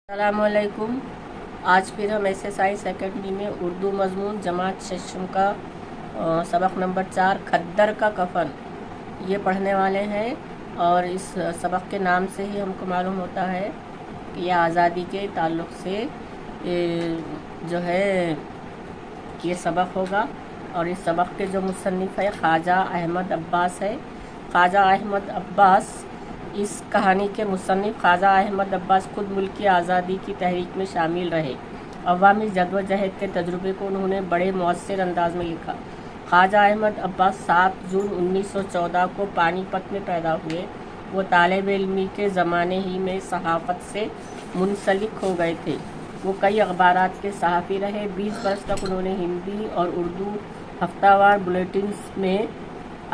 अस्सलामुअलैकुम। आज फिर हम SSI एकेडमी में उर्दू मज़मून जमात शशम का सबक नंबर 4 खद्दर का कफन ये पढ़ने वाले हैं। और इस सबक के नाम से ही हमको मालूम होता है कि यह आज़ादी के ताल्लुक़ से जो है ये सबक होगा। और इस सबक के जो मुसन्निफ़ है ख्वाजा अहमद अब्बास है। ख्वाजा अहमद अब्बास इस कहानी के मुसन्निफ़ ख्वाजा अहमद अब्बास खुद मुल्क की आज़ादी की तहरीक में शामिल रहे। अवामी जद्दोजहद के तजुर्बे को उन्होंने बड़े मौसर अंदाज में लिखा। ख्वाजा अहमद अब्बास 7 जून 1914 को पानीपत में पैदा हुए। वो तालिब इल्मी के ज़माने ही में सहाफ़त से मुंसलिक हो गए थे। वो कई अखबारात के सहाफ़ी रहे। 20 बरस तक उन्होंने हिंदी और उर्दू हफ्तावार बुलेटिन्स में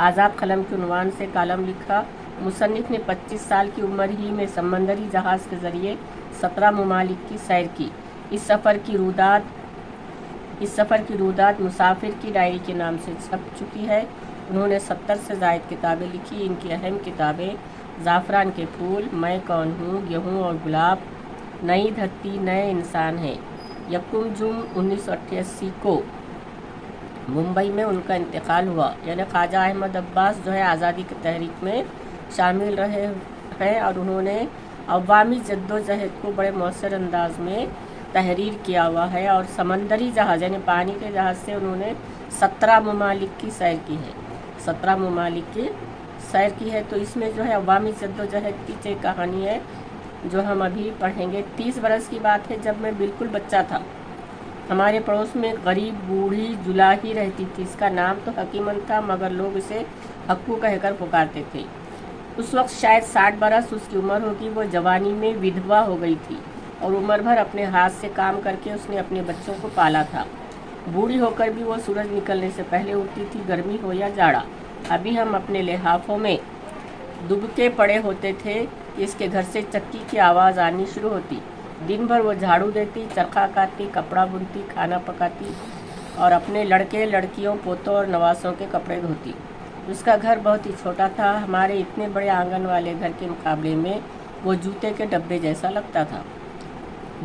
आज़ाद कलम के उन्वान से कालम लिखा। मुसन्निफ़ ने 25 साल की उम्र ही में समंदरी जहाज़ के ज़रिए 17 ममालिक की सैर की। इस सफ़र की रूदात मुसाफिर की डायरी के नाम से छप चुकी है। उन्होंने 70 से ज़ायद किताबें लिखी। इनकी अहम किताबें ज़ाफ़रान के फूल, मैं कौन हूँ, गेहूँ और गुलाब, नई धरती नए इंसान हैं। 1 जून 1988 को मुंबई में उनका इंतकाल हुआ। यानी ख्वाजा अहमद अब्बास जो है आज़ादी की तहरीक में शामिल रहे हैं और उन्होंने अवामी जद्दोजहद को बड़े मौसर अंदाज में तहरीर किया हुआ है। और समंदरी जहाज़ यानी पानी के जहाज़ से उन्होंने 17 ममालिक की सैर की है। 17 ममालिक की सैर की है। तो इसमें जो है अवामी जद्दोजहद की एक कहानी है जो हम अभी पढ़ेंगे। 30 बरस की बात है जब मैं बिल्कुल बच्चा था। हमारे पड़ोस में गरीब बूढ़ी जुलाही रहती थी। इसका नाम तो हकीमन था मगर लोग इसे हक्कू कहकर पुकारते थे। उस वक्त शायद 60 बरस उसकी उम्र होगी। वो जवानी में विधवा हो गई थी और उम्र भर अपने हाथ से काम करके उसने अपने बच्चों को पाला था। बूढ़ी होकर भी वो सूरज निकलने से पहले उठती थी, गर्मी हो या जाड़ा। अभी हम अपने लिहाफों में दुबके पड़े होते थे कि इसके घर से चक्की की आवाज़ आनी शुरू होती। दिन भर वो झाड़ू देती, चरखा काटती, कपड़ा बुनती, खाना पकाती और अपने लड़के लड़कियों पोतों और नवासों के कपड़े धोती। उसका घर बहुत ही छोटा था। हमारे इतने बड़े आंगन वाले घर के मुकाबले में वो जूते के डब्बे जैसा लगता था।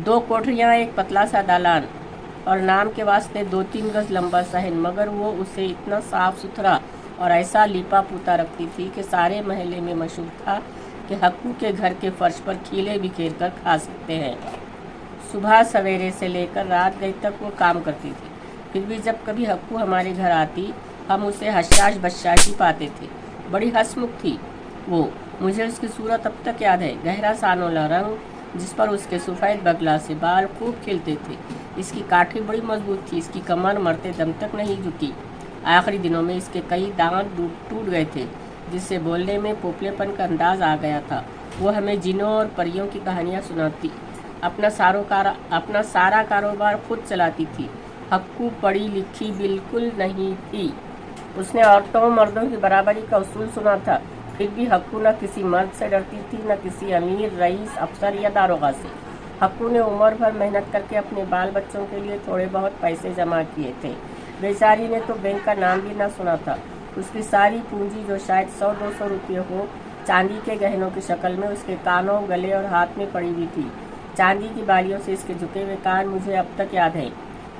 2 कोठरियाँ, एक पतला सा दालान और नाम के वास्ते 2-3 गज लंबा सहन। मगर वो उसे इतना साफ़ सुथरा और ऐसा लिपा पुता रखती थी कि सारे महल्ले में मशहूर था कि हक्कू के घर के फर्श पर खीले बिखेर कर खा सकते हैं। सुबह सवेरे से लेकर रात गई तक वो काम करती थी। फिर भी जब कभी हक्कू हमारे घर आती हम उसे हशाश बशाशी पाते थे। बड़ी हंसमुख थी वो। मुझे उसकी सूरत अब तक याद है। गहरा सानोला रंग जिस पर उसके सफ़ेद बगला से बाल खूब खिलते थे। इसकी काठी बड़ी मजबूत थी। इसकी कमर मरते दम तक नहीं झुकी। आखिरी दिनों में इसके कई दांत टूट गए थे जिससे बोलने में पोपलेपन का अंदाज आ गया था। वो हमें जिनों और परियों की कहानियाँ सुनाती। अपना सारा कारोबार खुद चलाती थी। हक्कू पढ़ी लिखी बिल्कुल नहीं थी। उसने औरतों मर्दों की बराबरी का उसूल सुना था। फिर भी हक्कू न किसी मर्द से डरती थी न किसी अमीर, रईस, अफसर या दारोगा से। हक्कू ने उम्र भर मेहनत करके अपने बाल बच्चों के लिए थोड़े बहुत पैसे जमा किए थे। बेचारी ने तो बैंक का नाम भी न सुना था। उसकी सारी पूंजी जो शायद 100-200 रुपये हो चांदी के गहनों की शक्ल में उसके कानों, गले और हाथ में पड़ी हुई थी। चांदी की बालियों से इसके झुके हुए कान मुझे अब तक याद है।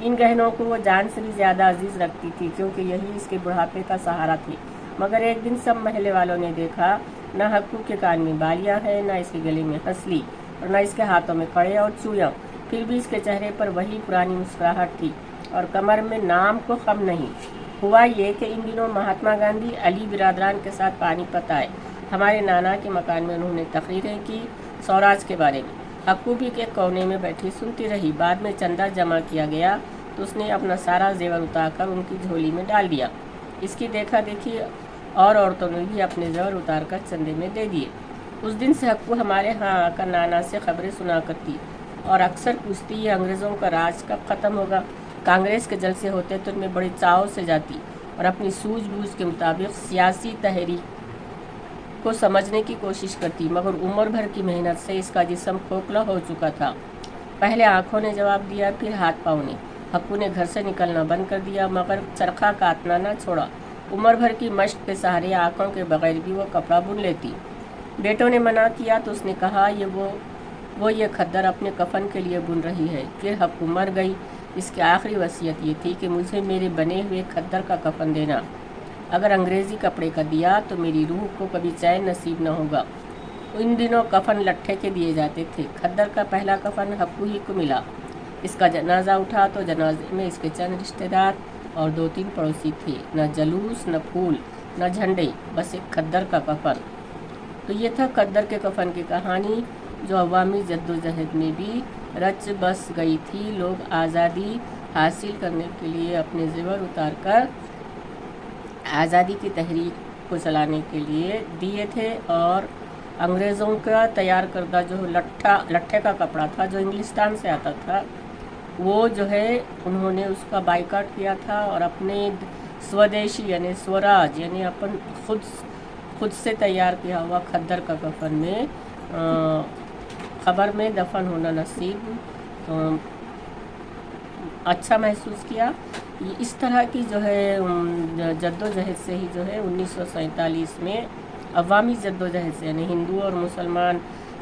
इन गहनों को वो जान से भी ज़्यादा अजीज़ रखती थी क्योंकि यही इसके बुढ़ापे का सहारा थी। मगर एक दिन सब महल्ले वालों ने देखा न हक्कू के कान में बालियाँ हैं, न इसके गले में हंसली और न इसके हाथों में कड़े और चूड़ियाँ। फिर भी इसके चेहरे पर वही पुरानी मुस्कुराहट थी और कमर में नाम को खम नहीं। हुआ ये कि इन दिनों महात्मा गांधी अली बिरादरान के साथ पानीपत आए। हमारे नाना के मकान में उन्होंने तकरीरें की स्वराज के बारे में। हक्कू भी के कोने में बैठी सुनती रही। बाद में चंदा जमा किया गया तो उसने अपना सारा जेवर उतारकर उनकी झोली में डाल दिया। इसकी देखा देखी और औरतों ने भी अपने जेवर उतारकर चंदे में दे दिए। उस दिन से हक्कू हमारे यहाँ आकर नाना से खबरें सुना करती और अक्सर पूछती ये अंग्रेज़ों का राज कब ख़त्म होगा। कांग्रेस के जलसे होते तो उनमें बड़े चाव से जाती और अपनी सूझबूझ के मुताबिक सियासी तहरीक को समझने की कोशिश करती। मगर उम्र भर की मेहनत से इसका जिस्म खोखला हो चुका था। पहले आँखों ने जवाब दिया, फिर हाथ पाँव ने। हक्कू ने घर से निकलना बंद कर दिया मगर चरखा काटना न छोड़ा। उम्र भर की मश्क के सहारे आँखों के बगैर भी वो कपड़ा बुन लेती। बेटों ने मना किया तो उसने कहा वो ये खद्दर अपने कफन के लिए बुन रही है। फिर हक्कू मर गई। इसकी आखिरी वसीयत ये थी कि मुझे मेरे बने हुए खद्दर का कफन देना। अगर अंग्रेज़ी कपड़े का दिया तो मेरी रूह को कभी चैन नसीब न होगा। इन दिनों कफन लट्ठे के दिए जाते थे। खद्दर का पहला कफन हक्कू ही को मिला। इसका जनाजा उठा तो जनाजे में इसके चंद रिश्तेदार और 2-3 पड़ोसी थे। न जुलूस, न फूल, न झंडे, बस एक खद्दर का कफन। तो ये था खद्दर के कफन की कहानी, जो अवामी जद्दोजहद में भी रच बस गई थी। लोग आज़ादी हासिल करने के लिए अपने ज़ेवर उतार कर आज़ादी की तहरीक को चलाने के लिए दिए थे। और अंग्रेज़ों का तैयार करदा जो लट्ठे का कपड़ा था, जो इंग्लिस्तान से आता था, वो जो है उन्होंने उसका बाइकाट किया था और अपने स्वदेशी यानी स्वराज यानी अपन खुद से तैयार किया हुआ खद्दर का कफन में खबर में दफन होना नसीब अच्छा महसूस किया। इस तरह की जो है जद्दोजहद से ही जो है 1947 में अवामी जद्दोजहद से यानी हिंदू और मुसलमान,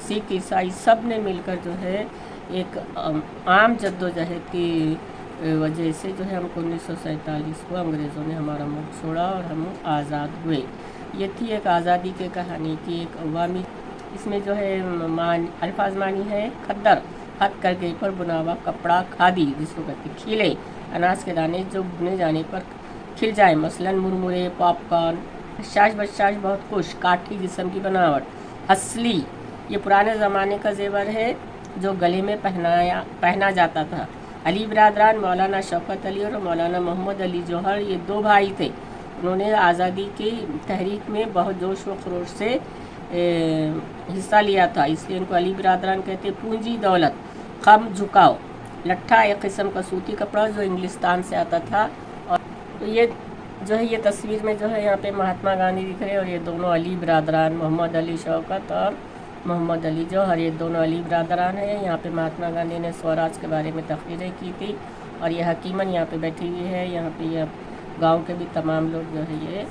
सिख, ईसाई सब ने मिलकर जो है एक आम जद्दोजहद की वजह से जो है हमको 1947 को अंग्रेज़ों ने हमारा मुल्क छोड़ा और हम आज़ाद हुए। ये थी एक आज़ादी के कहानी की एक अवामी। इसमें जो है अल्फाज मानी है खद्दर, हथ करके पर बुना हुआ कपड़ा, खादी जिसको कहते खिले, अनाज के दाने जो बुने जाने पर खिल जाए, मसलन मुरमुरे, पॉपकॉर्न, हशाश बशाश बहुत कुछ, काठी जिस्म की बनावट, हसली, ये पुराने ज़माने का जेवर है जो गले में पहना जाता था। अली बिरादरान मौलाना शौकत अली और मौलाना मोहम्मद अली जौहर, ये 2 भाई थे। उन्होंने आज़ादी की तहरीक में बहुत जोश व खरोश से हिस्सा लिया था, इसलिए इनको अली बिरादरान कहते। पूंजी दौलत, खम झुकाव, लट्ठा एक किस्म का सूती कपड़ा जो इंग्लिस्तान से आता था। और तो ये जो है ये तस्वीर में जो है यहाँ पे महात्मा गांधी दिख रहे हैं और ये दोनों अली बिरादरान, मोहम्मद अली शौकत और मोहम्मद अली जौहर, ये दोनों अली बिरादरान हैं। यहाँ पे महात्मा गांधी ने स्वराज के बारे में तकरीरें की थी और ये हकीमन यहाँ पे बैठी हुई है। यहाँ पे ये गाँव के भी तमाम लोग जो है ये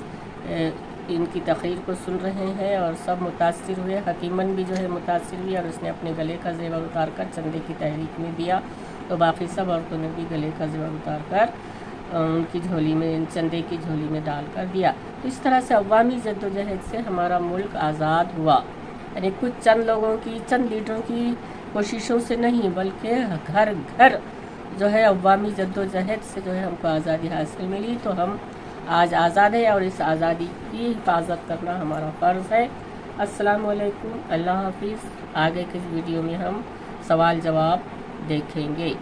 इनकी तकरीर को सुन रहे हैं और सब मुतासिर हुए। हकीमन भी जो है मुतासिर हुई और उसने अपने गले का जेवर उतार कर चंदे की तहरीक में दिया, तो बाकी सब औरतों ने भी गले का जेवर उतार कर उनकी झोली में, चंदे की झोली में डाल कर दिया। तो इस तरह से अवामी जद्दोजहद से हमारा मुल्क आज़ाद हुआ। यानी कुछ चंद लोगों की, चंद लीडरों की कोशिशों से नहीं, बल्कि घर घर जो है अवामी जद्दोजहद से जो है हमको आज़ादी हासिल मिली। तो हम आज आज़ाद है और इस आज़ादी की हिफाजत करना हमारा फ़र्ज़ है। अस्सलाम वालेकुम, अल्लाह हाफिज़। आगे के वीडियो में हम सवाल जवाब देखेंगे।